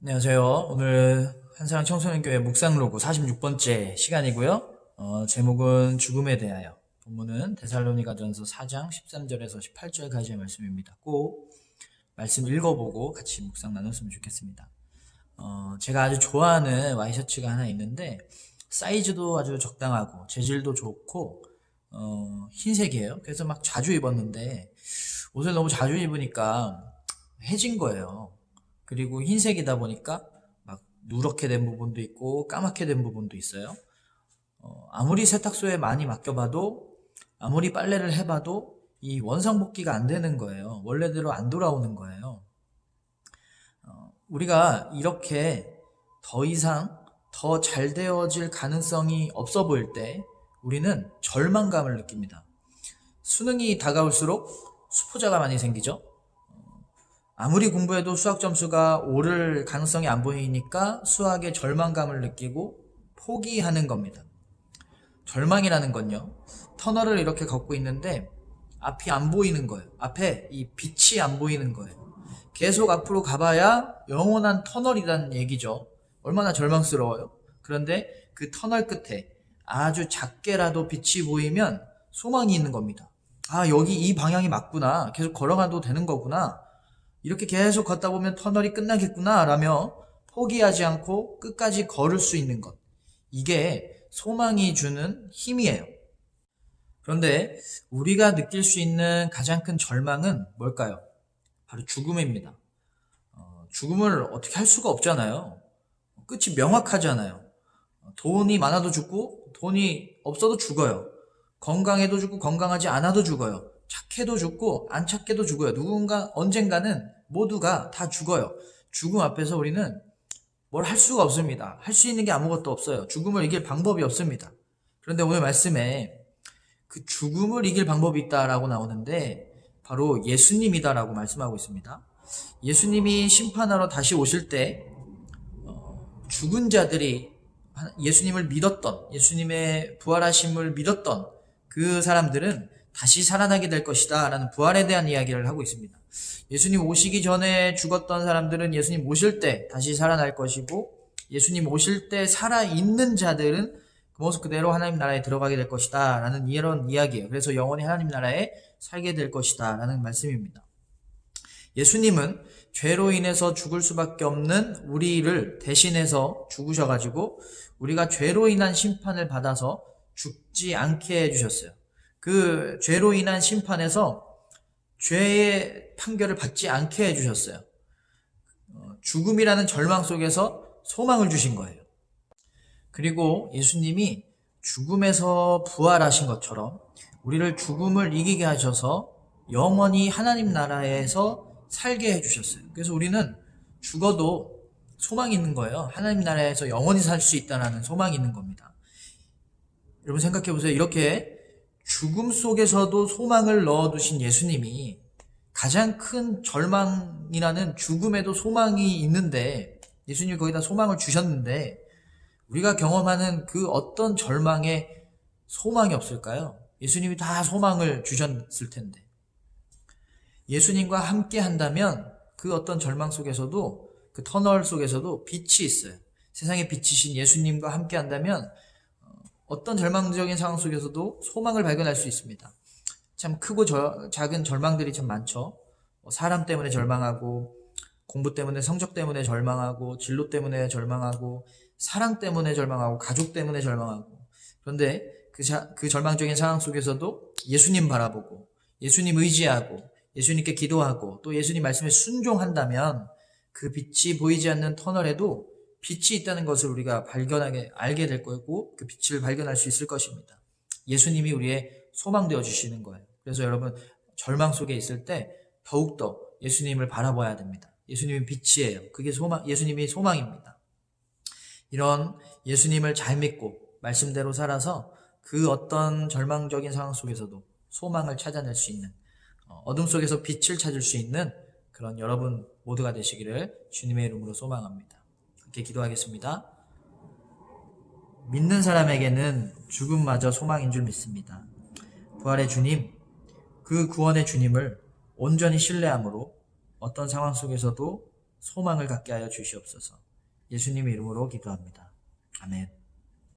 안녕하세요. 오늘 한사랑 청소년교회 묵상로그 46번째 시간이고요. 제목은 죽음에 대하여. 본문은 데살로니가전서 4장 13절에서 18절까지의 말씀입니다. 꼭 말씀 읽어보고 같이 묵상 나눴으면 좋겠습니다. 제가 아주 좋아하는 와이셔츠가 하나 있는데 사이즈도 아주 적당하고 재질도 좋고 흰색이에요. 그래서 막 자주 입었는데 옷을 너무 자주 입으니까 해진 거예요. 그리고 흰색이다 보니까 막 누렇게 된 부분도 있고 까맣게 된 부분도 있어요. 아무리 세탁소에 많이 맡겨봐도 아무리 빨래를 해봐도 이 원상복귀가 안 되는 거예요. 원래대로 안 돌아오는 거예요. 우리가 이렇게 더 이상 더 잘 되어질 가능성이 없어 보일 때 우리는 절망감을 느낍니다. 수능이 다가올수록 수포자가 많이 생기죠. 아무리 공부해도 수학 점수가 오를 가능성이 안 보이니까 수학에 절망감을 느끼고 포기하는 겁니다. 절망이라는 건요, 터널을 이렇게 걷고 있는데 앞이 안 보이는 거예요. 앞에 이 빛이 안 보이는 거예요. 계속 앞으로 가봐야 영원한 터널이라는 얘기죠. 얼마나 절망스러워요. 그런데 그 터널 끝에 아주 작게라도 빛이 보이면 소망이 있는 겁니다. 아, 여기 이 방향이 맞구나. 계속 걸어가도 되는 거구나. 이렇게 계속 걷다 보면 터널이 끝나겠구나 라며 포기하지 않고 끝까지 걸을 수 있는 것. 이게 소망이 주는 힘이에요. 그런데 우리가 느낄 수 있는 가장 큰 절망은 뭘까요? 바로 죽음입니다. 죽음을 어떻게 할 수가 없잖아요. 끝이 명확하잖아요. 돈이 많아도 죽고 돈이 없어도 죽어요. 건강해도 죽고 건강하지 않아도 죽어요. 착해도 죽고 안 착해도 죽어요. 누군가 언젠가는 모두가 다 죽어요. 죽음 앞에서 우리는 뭘 할 수가 없습니다. 할 수 있는 게 아무것도 없어요. 죽음을 이길 방법이 없습니다. 그런데 오늘 말씀에 그 죽음을 이길 방법이 있다라고 나오는데 바로 예수님이다라고 말씀하고 있습니다. 예수님이 심판하러 다시 오실 때 죽은 자들이 예수님을 믿었던, 예수님의 부활하심을 믿었던 그 사람들은 다시 살아나게 될 것이다 라는 부활에 대한 이야기를 하고 있습니다. 예수님 오시기 전에 죽었던 사람들은 예수님 오실 때 다시 살아날 것이고, 예수님 오실 때 살아있는 자들은 그 모습 그대로 하나님 나라에 들어가게 될 것이다 라는 이런 이야기예요. 그래서 영원히 하나님 나라에 살게 될 것이다 라는 말씀입니다. 예수님은 죄로 인해서 죽을 수밖에 없는 우리를 대신해서 죽으셔가지고 우리가 죄로 인한 심판을 받아서 죽지 않게 해주셨어요. 그 죄로 인한 심판에서 죄의 판결을 받지 않게 해주셨어요. 죽음이라는 절망 속에서 소망을 주신 거예요. 그리고 예수님이 죽음에서 부활하신 것처럼 우리를 죽음을 이기게 하셔서 영원히 하나님 나라에서 살게 해주셨어요. 그래서 우리는 죽어도 소망이 있는 거예요. 하나님 나라에서 영원히 살 수 있다는 소망이 있는 겁니다. 여러분 생각해 보세요. 이렇게 죽음 속에서도 소망을 넣어두신 예수님이 가장 큰 절망이라는 죽음에도 소망이 있는데, 예수님이 거기다 소망을 주셨는데 우리가 경험하는 그 어떤 절망에 소망이 없을까요? 예수님이 다 소망을 주셨을 텐데. 예수님과 함께 한다면 그 어떤 절망 속에서도, 그 터널 속에서도 빛이 있어요. 세상의 빛이신 예수님과 함께 한다면 어떤 절망적인 상황 속에서도 소망을 발견할 수 있습니다. 참 크고 작은 절망들이 참 많죠. 사람 때문에 절망하고, 공부 때문에, 성적 때문에 절망하고, 진로 때문에 절망하고, 사랑 때문에 절망하고, 가족 때문에 절망하고. 그런데 그 절망적인 상황 속에서도 예수님 바라보고, 예수님 의지하고, 예수님께 기도하고, 또 예수님 말씀에 순종한다면 그 빛이 보이지 않는 터널에도 빛이 있다는 것을 우리가 알게 될 거고, 그 빛을 발견할 수 있을 것입니다. 예수님이 우리의 소망 되어 주시는 거예요. 그래서 여러분 절망 속에 있을 때 더욱더 예수님을 바라봐야 됩니다. 예수님이 빛이에요. 그게 예수님이 소망입니다. 이런 예수님을 잘 믿고 말씀대로 살아서 그 어떤 절망적인 상황 속에서도 소망을 찾아낼 수 있는, 어둠 속에서 빛을 찾을 수 있는 그런 여러분 모두가 되시기를 주님의 이름으로 소망합니다. 이렇게 기도하겠습니다. 믿는 사람에게는 죽음마저 소망인 줄 믿습니다. 부활의 주님, 그 구원의 주님을 온전히 신뢰함으로 어떤 상황 속에서도 소망을 갖게 하여 주시옵소서. 예수님의 이름으로 기도합니다. 아멘.